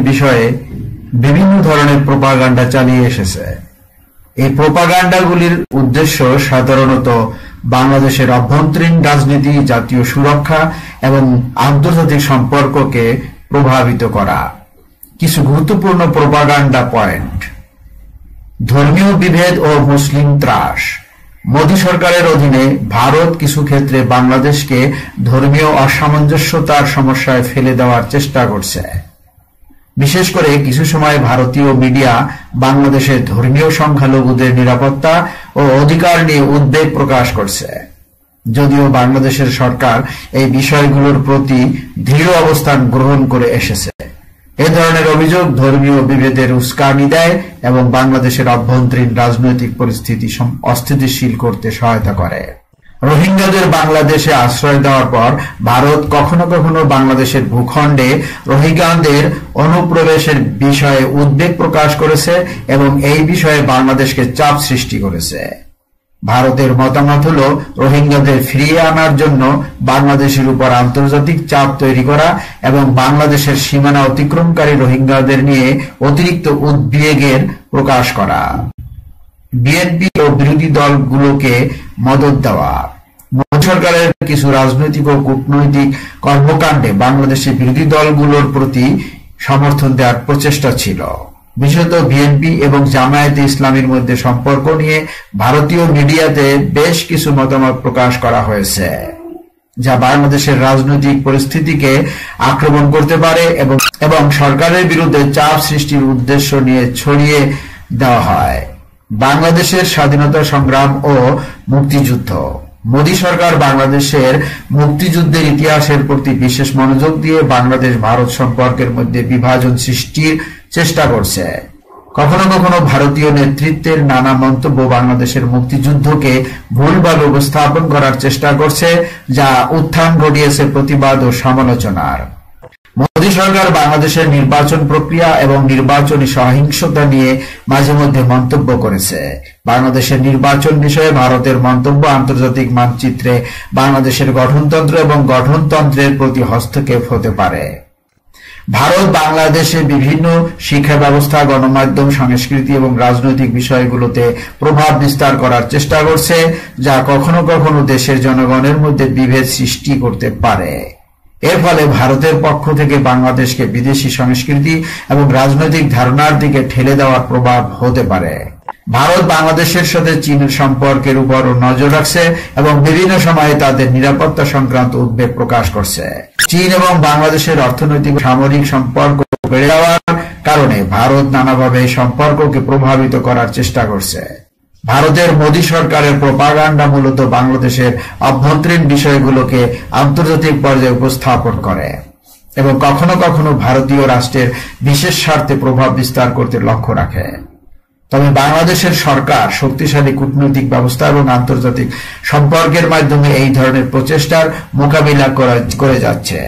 বিষয়ে বিভিন্ন ধরনের প্রোপাগান্ডা চালিয়ে এসেছে। এই প্রোপাগান্ডাগুলির উদ্দেশ্য সাধারণত বাংলাদেশের অভ্যন্তরীণ রাজনীতি, জাতীয় সুরক্ষা এবং আন্তর্জাতিক সম্পর্ককে প্রভাবিত করা। কিছু গুরুত্বপূর্ণ প্রোপাগান্ডা পয়েন্ট: ধর্মীয় বিভেদ ও মুসলিম ত্রাস। মোদী সরকারের অধীনে ভারত কিছু ক্ষেত্রে বাংলাদেশকে ধর্মীয় অসামঞ্জস্যতার সমস্যায় ফেলে দেওয়ার চেষ্টা করছে। বিশেষ করে কিছু সময় ভারতীয় মিডিয়া বাংলাদেশের ধর্মীয় সংখ্যালঘুদের নিরাপত্তা ও অধিকার নিয়ে উদ্বেগ প্রকাশ করছে। যদিও বাংলাদেশের সরকার এই বিষয়গুলোর প্রতি দৃঢ় অবস্থান গ্রহণ করে এসেছে। এ ধরনের অভিযোগ ধর্মীয় বিভেদের উস্কানি দেয় এবং বাংলাদেশের অভ্যন্তরীণ রাজনৈতিক পরিস্থিতি অস্থিতিশীল করতে সহায়তা করে। রোহিঙ্গাদের বাংলাদেশে আশ্রয় দেওয়ার পর ভারত কখনো কখনো বাংলাদেশের ভূখণ্ডে রোহিঙ্গাদের অনুপ্রবেশের বিষয়ে উদ্বেগ প্রকাশ করেছে এবং এই বিষয়ে বাংলাদেশকে চাপ সৃষ্টি করেছে। ভারতের মতামত হল রোহিঙ্গাদের ফিরিয়ে আনার জন্য বাংলাদেশের উপর আন্তর্জাতিক চাপ তৈরি করা এবং বাংলাদেশের সীমানা অতিক্রমকারী রোহিঙ্গাদের নিয়ে অতিরিক্ত উদ্বেগের প্রকাশ করা। বিএনপি ও বিরোধী দলগুলোকে মদদ দেওয়া। মোদী সরকারের কিছু রাজনৈতিক ও কূটনৈতিক কর্মকাণ্ডে বাংলাদেশের বিরোধী দলগুলোর প্রতি সমর্থন দেওয়ার প্রচেষ্টা ছিল। বিশেষত বিএনপি এবং জামায়াতে ইসলামীর মধ্যে সম্পর্ক নিয়ে ভারতীয় মিডিয়াতে বেশ কিছু মতামত প্রকাশ করা হয়েছে, যা বাংলাদেশের রাজনৈতিক পরিস্থিতিকে আক্রমণ করতে পারে এবং সরকারের বিরুদ্ধে চাপ সৃষ্টির উদ্দেশ্য নিয়ে ছড়িয়ে দেওয়া হয়। বাংলাদেশের স্বাধীনতা সংগ্রাম ও মুক্তিযুদ্ধ। মোদী সরকার বাংলাদেশের মুক্তিযুদ্ধের ইতিহাসের প্রতি বিশেষ মনোযোগ দিয়ে বাংলাদেশ ভারত সম্পর্কের মধ্যে বিভাজন সৃষ্টির চেষ্টা করছে। কখনো কখনো ভারতীয় নেতৃত্বের নানা মন্তব্য বাংলাদেশের মুক্তিযুদ্ধকে ভুলভাবে উপস্থাপন করার চেষ্টা করছে, যা উত্থান ঘটিয়েছে প্রতিবাদ ও সমালোচনার। মোদী সরকার বাংলাদেশের নির্বাচন প্রক্রিয়া এবং নির্বাচনী সহিংসতা নিয়ে মাঝে মধ্যে মন্তব্য করেছে। বাংলাদেশের নির্বাচন বিষয়ে ভারতের মন্তব্য আন্তর্জাতিক মানচিত্রে বাংলাদেশের গঠনতন্ত্র এবং গঠনতন্ত্রের প্রতি হস্তক্ষেপ হতে পারে। ভারত বাংলাদেশে বিভিন্ন শিক্ষা ব্যবস্থা, গণমাধ্যম, সংস্কৃতি এবং রাজনৈতিক বিষয়গুলোতে প্রভাব বিস্তার করার চেষ্টা করছে, যা কখনো কখনো দেশের জনগণের মধ্যে বিভেদ সৃষ্টি করতে পারে। এর ফলে ভারতের পক্ষ থেকে বাংলাদেশকে বিদেশি সংস্কৃতি এবং রাজনৈতিক ধারণার দিকে ঠেলে দেওয়ার প্রভাব হতে পারে। ভারত বাংলাদেশের সাথে চীনের সম্পর্কের উপরও নজর রাখছে এবং বিভিন্ন সময়ে তাদের নিরাপত্তা সংক্রান্ত উদ্বেগ প্রকাশ করছে। চীন এবং বাংলাদেশের অর্থনৈতিক ও সামরিক সম্পর্ক বেড়ে যাওয়ার কারণে ভারত নানাভাবে এই সম্পর্ককে প্রভাবিত করার চেষ্টা করছে। ভারতের মোদী সরকারের প্রোপাগান্ডা মূলত বাংলাদেশের অভ্যন্তরীণ বিষয়গুলোকে আন্তর্জাতিক পর্যায়ে উপস্থাপন করে এবং কখনো কখনো ভারতীয় রাষ্ট্রের বিশেষ স্বার্থে প্রভাব বিস্তার করতে লক্ষ্য রাখে। তবে বাংলাদেশের সরকার শক্তিশালী কূটনৈতিক ব্যবস্থা এবং আন্তর্জাতিক সম্পর্কের মাধ্যমে এই ধরনের প্রচেষ্টার মোকাবিলা করে যাচ্ছে।